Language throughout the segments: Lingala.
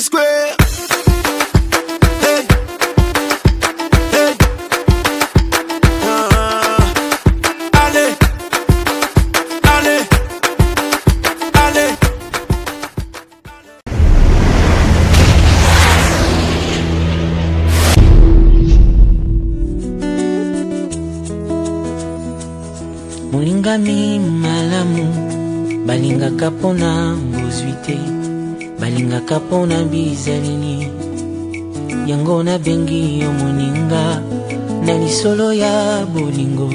Square. Hey. Hey. Allez. Allez. Allez. Mulingami malamu balingaka pona ngozwi te, balingaka pona bizalini, yango nabengi yo moninga na lisolo ya bolingo,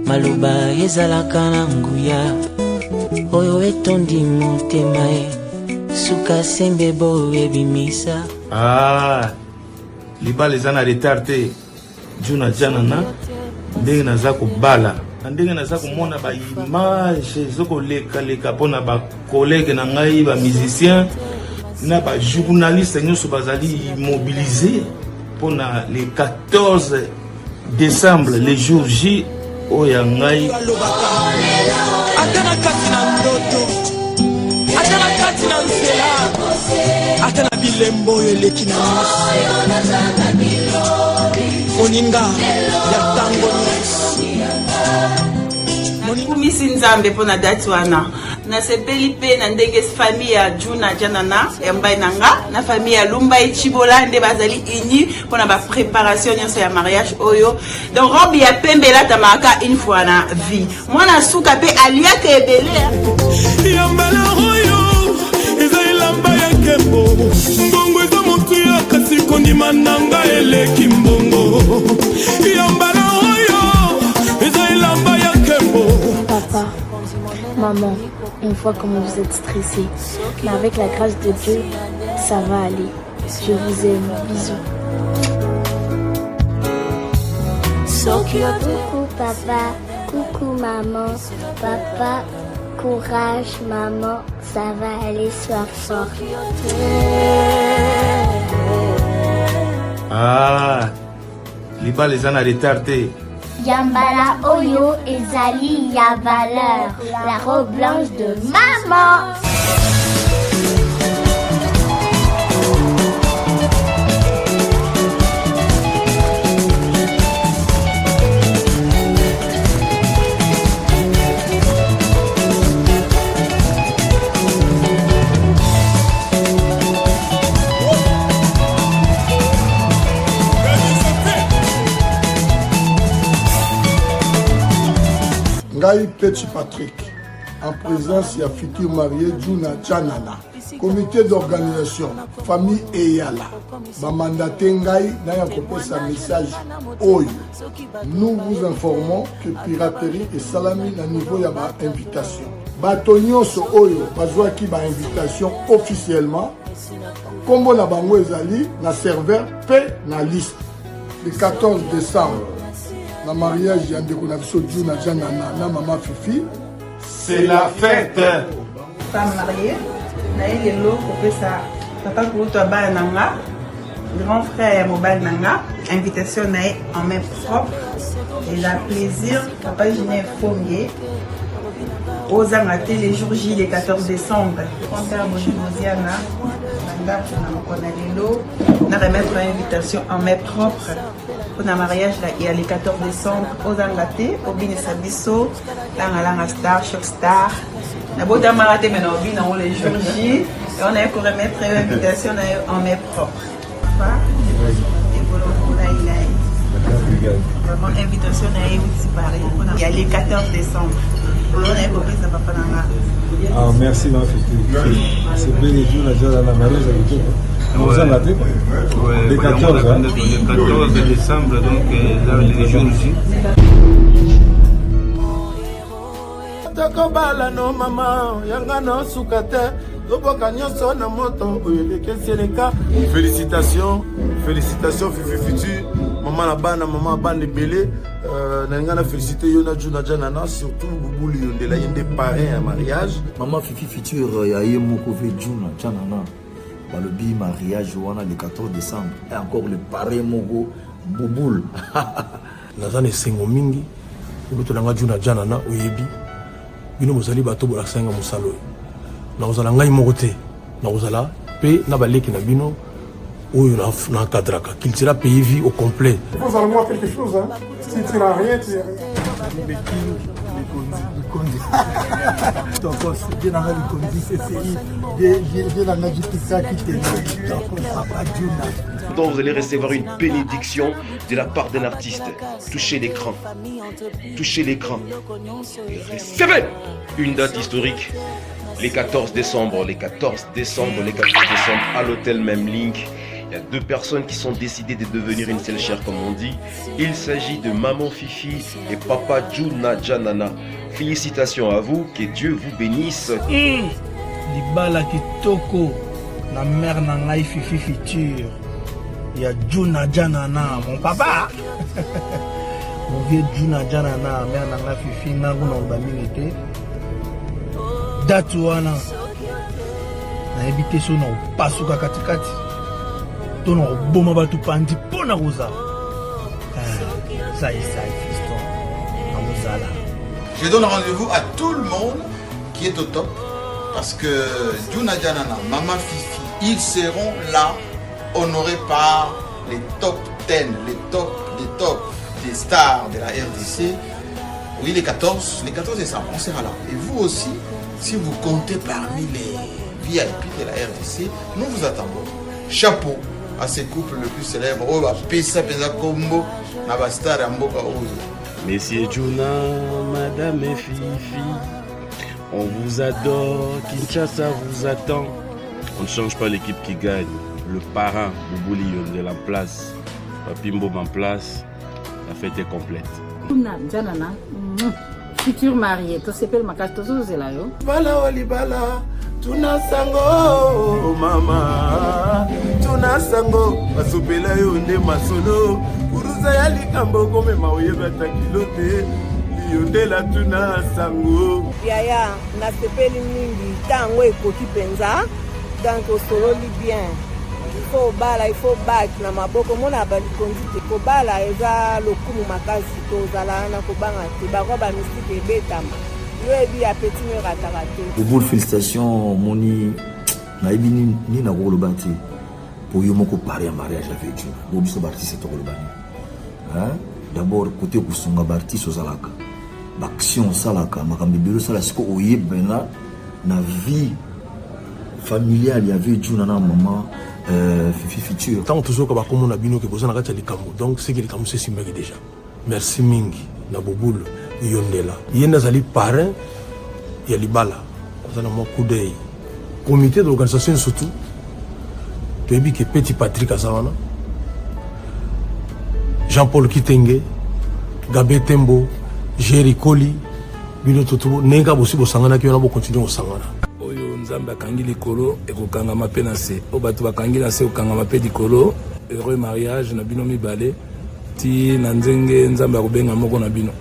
maloba ezalaka na nguya oyo etondi motema e, suka sembe boye bimisa. Libala eza na retard te, juna janana ndenge naza kobala, ndenge naza komona ba image ezokoleka mpona ba collègue na ngai ba musicien na ba journaliste nyonso bazali mobilisé mpona le 14 décembre le jour J oyo ngai Atana kati na ndoto, atana kati na nzela, atana bilembo eleki na moninga ya tango kumisi nzambe pona date wana nasepeli pe na ndenge famille ya Juna Janana yambai nanga na famille ya Lumba Chibola nde bazali uni pona ba préparation nyonso ya mariage oyo. Donc robe ya pembe latamaka une fois na vie, mwana suka pe aliaka ebele yambala oyo ezalamba ya kembo mbongo eza motu ya kasi kondima nanga eleki mbongo yambala oyo ezalamba ya kembo. Papa, maman, on voit comment vous êtes stressés. Mais avec la grâce de Dieu, ça va aller. Je vous aime. Bisous. Coucou papa, coucou maman. Papa, courage maman, ça va aller, sois fort. Libala eza na retard te. Yambala Oyo ezali ya valeur, la robe blanche de maman. Ngai Petit Patrick, en présence ya futur marié Juna Janana, comité d'organisation, famille Eyala, Bamandate Ngai n'a kopesa message Oyo. Nous vous informons que piraterie et salami na niveau ya ba invitation. Batonyoso Oyo, bazwaki ba invitation officiellement, kombo na bango ezali na serveur pe na liste. Le 14 décembre. Le mariage de Juna Janana na maman Fifi, c'est la fête. Femme mariée, naïe le lot pour ça. Papa pour toi bas nanga, grand frère mobile nanga, invitation naïe en main propre. Et la plaisir, papa je n'ai fournier. Aux amatés les jours J le 14 décembre. Comptez à Mosiana, madame on a les lots, on a remettre l'invitation en main propre. Pour un mariage là, il y a le 14 décembre aux Angaté, au Bine Sabiso, Langa Star, Shock Star. La beauté marathé maintenant au Bine les jours J. Et on a pour remettre l'invitation en main propre. Vraiment, invitation il y a le 14 décembre. On a compris ça, papa Nanga. Merci, ma fille. C'est bien et tout, la mariage avec toi. Le 14 décembre, donc là, les jours aussi. Takobala no mama, yanga no sukate, toboka nyonso na moto, oyelekesi eleka. Félicitations, félicitations Fifi Futur, maman na bana, maman bande belé. Na félicité yo na Juna Janana, surtout Boubouli Yondela yende parrain à mariage. Maman Fifi Futur ya ye moko ve Juna Janana. Balobi mariage wana le 14 décembre et encore le parrain moko Bouboul. Nazane sengo mingi, uloto nanga Juna Janana oyebi. Bino mozali bato bola senga musalo. Na ozala ngai moko te. Na ozala pe na baleki na bino oyo na encadraka qu'il sera payé au complet. Il faut savoir moi quelque chose, hein. Si tu n'as rien, tu n'as rien. Donc vous allez recevoir une bénédiction de la part d'un artiste. Touchez l'écran. Touchez l'écran. Recevez une date historique. Les 14 décembre, à l'hôtel Memlink. Il y a 2 personnes qui sont décidées de devenir une seule chair, comme on dit. Il s'agit de Maman Fifi et Papa Juna Janana. Félicitations à vous, que Dieu vous bénisse. Libala kitoko na mère na ngai Fifi Future. Il y a Juna Janana, mon papa. Mon vieux Juna Janana, mère na ngai Fifi nangu na ubamingete. Datu wana na ebite so na pasuka katikati. Tono boma batu pandi pona rosa. Ça y est, fiston. Amuzala. Je donne rendez-vous à tout le monde qui est au top parce que Juna Janana, Maman Fifi, ils seront là honorés par les top 10, les tops des stars de la RDC. Oui, les 14 décembre, on sera là. Et vous aussi, si vous comptez parmi les VIP de la RDC, nous vous attendons. Chapeau à ces couples le plus célèbres. Oh, Pesa Combo, Nabastar Amboka Ozo. Messieurs Juna, Madame et Fifi, on vous adore, Kinshasa vous attend. On ne change pas l'équipe qui gagne. Le parrain, Boubouli de la place, Papimbo en place, la fête est complète. Juna Janana, futur marié, tu sais pas le macage, tu sais là yo. Bala walibala, tuna sango, mama, tuna sango, basopela yo nde masolo. Kuruza likambo kome maoyeba takilote liyondela tuna sango yaya na sepeli mingi tango ekoki penza donc osololi bien il faut back na maboko mona balikonzi ko bala eza lokumu makasi tozala na kobanga te bakwa ba mystique ebetama yo ebi ya petit me ratarate. Beaucoup de félicitations moni na ebi ni na koloba te pour yo moko pari en mariage avec Dieu bo biso artiste to koloba ni. D'abord côté kusunga bartiste ozalaka baction salaka makambi biro sala siko oyebena na vie familiale ya vie Juna na maman Fifi Future tant toujours ka bakomo na bino ke bozana kati ya likambo donc c'est que likambo c'est simbaki déjà merci mingi na bobul yondela yenda zali parrain ya libala ozana mo coup d'œil comité d'organisation surtout toyebi ke Petit Patrick azawana Jean-Paul Kitenge, Gabé Tembo, Jerry Koli, Bino Totubo, Nenga Bossi Bosangana qui va continuer au Sangana. Oyo Nzamba Kangi Likolo, Eko Kangama Penase, Obatu Bakangi Nase, Okangama Pedikolo, heureux mariage, Nabino Mibale, Ti Nanzenge Nzamba Rubenga Moko Nabino.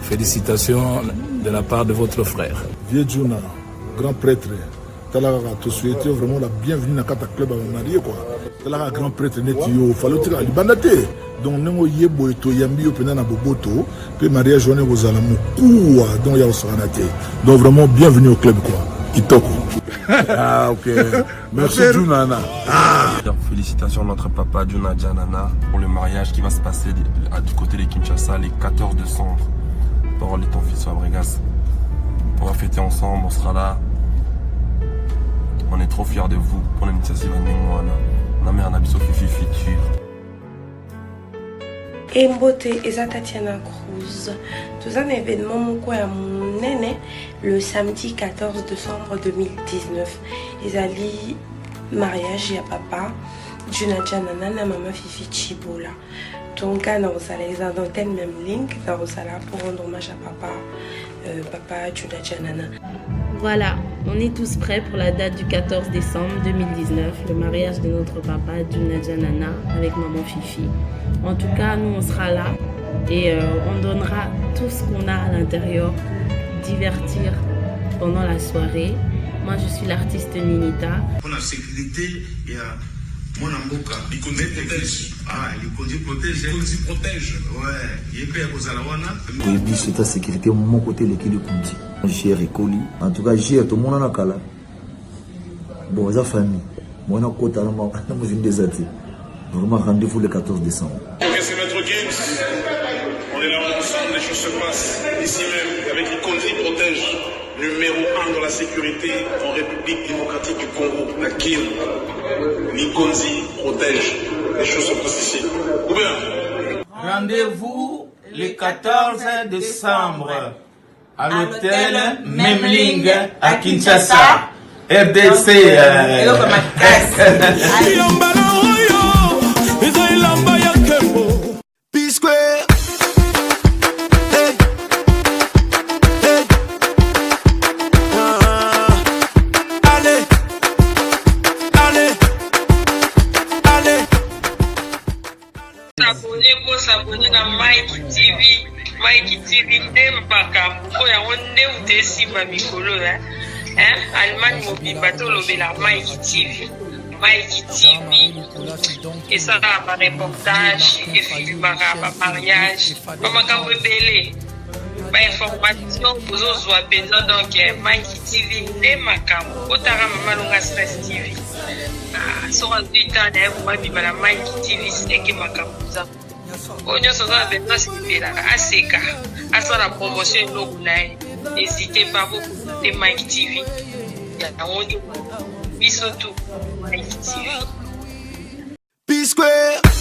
Félicitations de la part de votre frère. Vieux Juna, grand prêtre, Talara, te souhaiter vraiment la bienvenue dans Kata Club à marié quoi. Talara, grand prêtre, Netio, Fallait tirer à Libanate. Donc nengo yebo to yambi yo pena na boboto pe mariage journée aux alamu kuwa donc ya osanate donc vraiment bienvenue au club quoi kitoko. Ah OK, merci Junana. Félicitations à notre papa Juna Janana pour le mariage qui va se passer du côté de Kinshasa le 14 décembre. Parole de ton fils Fabregas. On va fêter ensemble, on sera là. On est trop fiers de vous pour l'initiative à Ningwana. Na mère Nabiso Fifi Future. Mbote eza Tatiana Cruz. Tout un événement moko ya monene le samedi 14 décembre 2019. Ezali mariage ya papa Juna Janana na Maman Fifi Chibola. Donc na osala eza d'antenne même link na osala pour rendre hommage à papa Juna Janana. Voilà, on est tous prêts pour la date du 14 décembre 2019, le mariage de notre papa Juna Janana avec Maman Fifi. En tout cas, nous on sera là et on donnera tout ce qu'on a à l'intérieur pour divertir pendant la soirée. Moi je suis l'artiste Ninita. Pour la sécurité, il y a mon amboka. Il protège. Ah, il protège. Il protège. Ouais. Il peut aux alawana. Oui, c'est ta sécurité mon côté le qui le conduit. J'ai récolté. En tout cas, j'ai tout le monde en a kala. Bon, la famille. Moi, je suis vraiment rendez-vous le 14 décembre. Ok, c'est Maître Gibbs. On est là ensemble, les choses se passent ici même avec Nikonzi Protège, numéro 1 dans la sécurité en République démocratique du Congo, la KIM. Nikonzi Protège, les choses se passent ici. Ou bien? Rendez-vous le 14 décembre à l'hôtel Memling à Kinshasa. RDC. S'abonner na Mike TV. Mike TV ndem makambo oya onde utesimba mikolo Allemagne mobimba tolobela Mike TV. Mike TV ezala ba reportage efilmaka ba mariage bamakambo ebele ba information bozozwa mpenza donc Mike TV nde makambo otaka Mama Longa Stress TV soka twita naye komabima na Mike TV seke makambo za oyo soza benza sibela aseka asala promotion eloko na ye n'hésitez pas beaucoup de Mike TV yango biso tu Mike TV. P-Square.